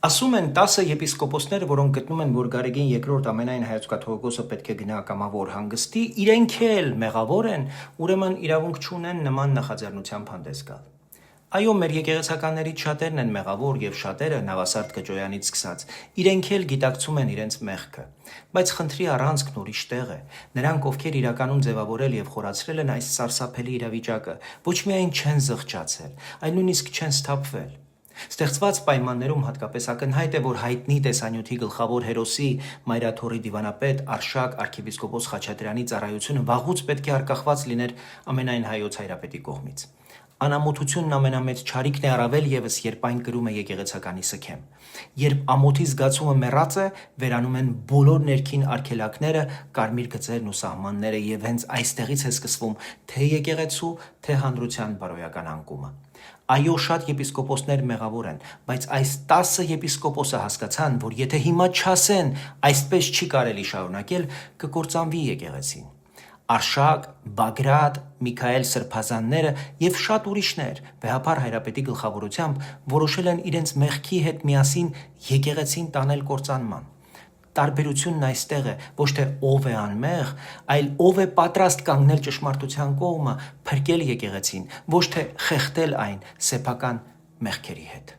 Ասում են 10 եպիսկոպոսները, որոնք գտնում են, որ Գարեգին II ամենայն հայոց կաթողիկոսը պետք է գնա կամավոր հանգստի, իրենք էլ մեղավոր են, ուրեմն իրավունք չունեն նման նախաձեռնությամբ հանդես գալ։ Այո, մեր եկեղեցականներից շատերն են մեղավոր եւ շատերը Նավասարդ Կճոյանից սկսած, իրենք էլ գիտակցում են իրենց մեղքը։ Բայց խնդրի առանցքն ուրիշ տեղ է։ Նրանք, ովքեր իրականում ձևավորել եւ խորացրել են այս սարսափելի իրավիճակը, ոչ միայն չեն զղջացել, այլ նույնիսկ չեն սթափվել։ Ստեղծված պայմաններում հատկապես ակնհայտ է, որ հայտնի տեսանյութի գլխավոր հերոսի Մայրաթորի դիվանապետ Արշակ arczepiskopos Խաչատրյանի ծառայությունը վաղուց պետք է արկախված լիներ ամենայն հայոց հայրապետի կողմից։ Անամոթությունն ամենամեծ չարիքն է, առավել եւս երբ այն կրում է եկեղեցականի սքեմ։ Երբ ամոթի զգացումը մեռած է, վերանում են բոլոր ներքին արգելակները, կարմիր գծերն ու սահմանները, եւ հենց այստեղից է սկսվում թե եկեղեցու, թե հանրության բարոյական անկումը։ Այո, շատ եպիսկոպոսներ մեղավոր են, բայց այս 10 եպիսկոպոսը հասկացան, որ եթե հիմա չասեն, այսպես չի կարելի շարունակել, կկործանվի եկեղեցին։ Արշակ, Բագրատ, Միքայել Սրբազանները եւ շատ ուրիշներ վեհապար հայրապետի գլխավորությամբ որոշել են իրենց մեղքի հետ միասին եկեղեցին տանել կործանման։ Տարբերությունն այստեղ է ոչ թե ով է անմեղ, այլ ով է պատրաստ կանգնել ճշմարտության կողմը, փրկել եկեղեցին, ոչ թե խեղդել այն սեփական մեղքերի հետ։